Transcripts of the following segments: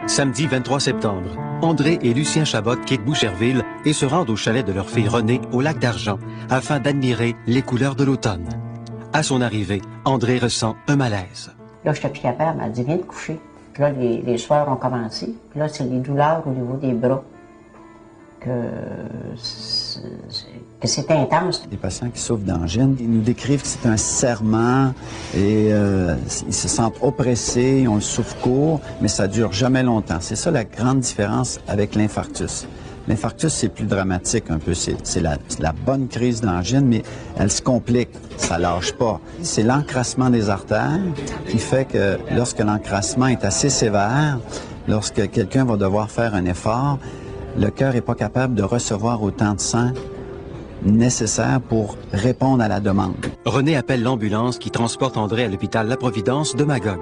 Samedi 23 septembre, André et Lucien Chabot quittent Boucherville et se rendent au chalet de leur fille Renée au lac d'Argent afin d'admirer les couleurs de l'automne. À son arrivée, André ressent un malaise. Là, je n'étais plus capable. Elle dit, viens te coucher. Puis là, les soirs ont commencé. Puis là, c'est les douleurs au niveau des bras. Que c'est intense. Les patients qui souffrent d'angine, ils nous décrivent que c'est un serrement et ils se sentent oppressés, on le souffle court, mais ça dure jamais longtemps. C'est ça la grande différence avec l'infarctus. L'infarctus, c'est plus dramatique un peu. C'est la bonne crise d'angine, mais elle se complique. Ça lâche pas. C'est l'encrassement des artères qui fait que lorsque l'encrassement est assez sévère, lorsque quelqu'un va devoir faire un effort, le cœur n'est pas capable de recevoir autant de sang nécessaire pour répondre à la demande. René appelle l'ambulance qui transporte André à l'hôpital La Providence de Magog.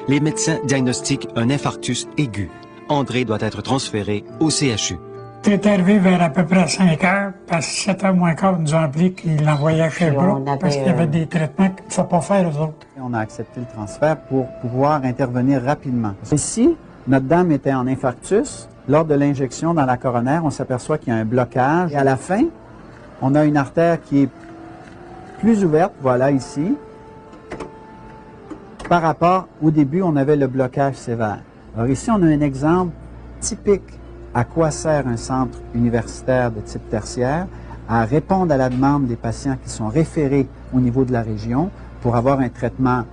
Les médecins diagnostiquent un infarctus aigu. André doit être transféré au CHU. C'est arrivé vers à peu près 5 heures, parce que 7 heures moins quart, nous ont appelé qu'ils l'envoyaient chez Brooke, parce qu'il y avait des traitements qu'il ne faut pas faire aux autres. On a accepté le transfert pour pouvoir intervenir rapidement. Ici, notre dame était en infarctus. Lors de l'injection dans la coronaire, on s'aperçoit qu'il y a un blocage. Et à la fin, on a une artère qui est plus ouverte, voilà ici, par rapport au début, on avait le blocage sévère. Alors ici, on a un exemple typique à quoi sert un centre universitaire de type tertiaire, à répondre à la demande des patients qui sont référés au niveau de la région pour avoir un traitement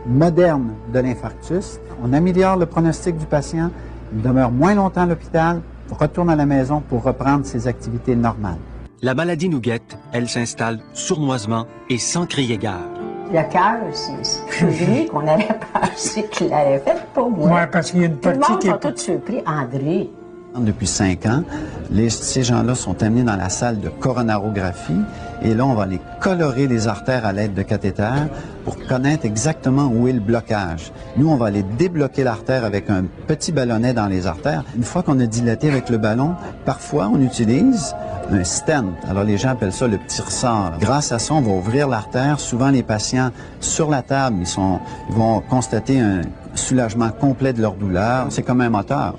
moderne de l'infarctus. On améliore le pronostic du patient, il demeure moins longtemps à l'hôpital, retourne à la maison pour reprendre ses activités normales. La maladie nous guette, elle s'installe sournoisement et sans crier gare. Le cœur, c'est lui qu'on avait pensé qu'il l'avait fait pour moi. Oui, parce qu'il y a une partie tout le monde qui est... sont tous surpris. André. Depuis 5 ans, ces gens-là sont amenés dans la salle de coronarographie et là, on va les colorer les artères à l'aide de cathéters pour connaître exactement où est le blocage. Nous, on va aller débloquer l'artère avec un petit ballonnet dans les artères. Une fois qu'on a dilaté avec le ballon, parfois, on utilise un stent. Alors, les gens appellent ça le petit ressort. Grâce à ça, on va ouvrir l'artère. Souvent, les patients, sur la table, ils vont constater un soulagement complet de leur douleur. C'est comme un moteur.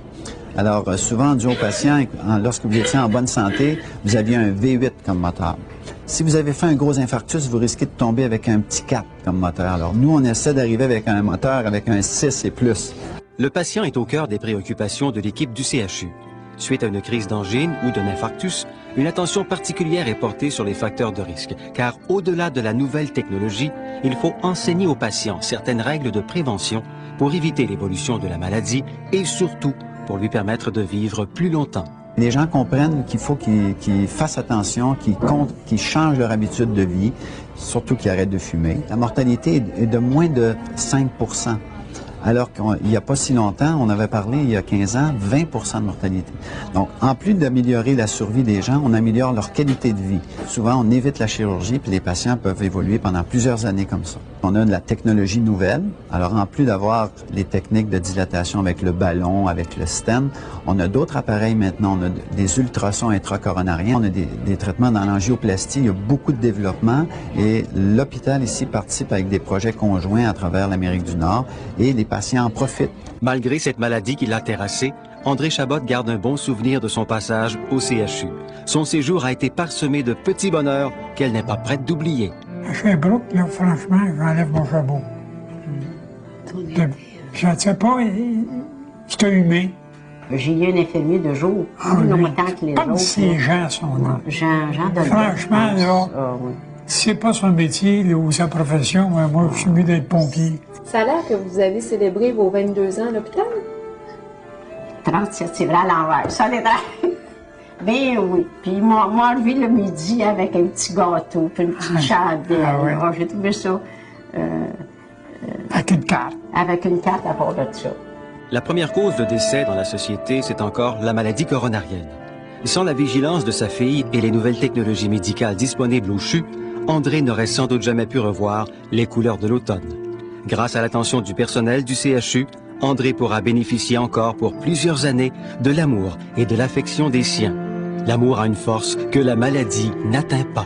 Alors, souvent, on dit aux patients, lorsque vous étiez en bonne santé, vous aviez un V8 comme moteur. Si vous avez fait un gros infarctus, vous risquez de tomber avec un petit 4 comme moteur. Alors, nous, on essaie d'arriver avec un moteur avec un 6 et plus. Le patient est au cœur des préoccupations de l'équipe du CHU. Suite à une crise d'angine ou d'un infarctus, une attention particulière est portée sur les facteurs de risque, car au-delà de la nouvelle technologie, il faut enseigner aux patients certaines règles de prévention pour éviter l'évolution de la maladie et surtout pour lui permettre de vivre plus longtemps. Les gens comprennent qu'il faut qu'ils fassent attention, qu'ils changent leur habitude de vie, surtout qu'ils arrêtent de fumer. La mortalité est de moins de 5 %. Alors qu'il n'y a pas si longtemps, on avait parlé il y a 15 ans, 20 % de mortalité. Donc, en plus d'améliorer la survie des gens, on améliore leur qualité de vie. Souvent, on évite la chirurgie, puis les patients peuvent évoluer pendant plusieurs années comme ça. On a de la technologie nouvelle. Alors, en plus d'avoir les techniques de dilatation avec le ballon, avec le stent, on a d'autres appareils maintenant. On a des ultrasons intracoronariens, on a des traitements dans l'angioplastie. Il y a beaucoup de développement et l'hôpital ici participe avec des projets conjoints à travers l'Amérique du Nord et les patients en profitent. Malgré cette maladie qui l'a terrassé, André Chabot garde un bon souvenir de son passage au CHU. Son séjour a été parsemé de petits bonheurs qu'elle n'est pas prête d'oublier. À Sherbrooke, là, franchement, j'enlève mon chapeau. Je ne sais pas, c'était humain. J'ai eu un infirmier de jour, plus longtemps que les Comme autres. ces gens sont là. Jean de Franchement, là, c'est pas son métier là, ou sa profession, mais moi, je suis mieux d'être pompier. Ça a l'air que vous avez célébré vos 22 ans à l'hôpital? 37, c'est vrai à l'envers. Ça, les ben oui. Puis ils m'ont enlevé le midi avec un petit gâteau, puis une petite chandelle. Ah ouais. J'ai trouvé ça... avec une carte. Avec une carte à part de ça. La première cause de décès dans la société, c'est encore la maladie coronarienne. Sans la vigilance de sa fille et les nouvelles technologies médicales disponibles au CHU, André n'aurait sans doute jamais pu revoir les couleurs de l'automne. Grâce à l'attention du personnel du CHU, André pourra bénéficier encore pour plusieurs années de l'amour et de l'affection des siens. L'amour a une force que la maladie n'atteint pas.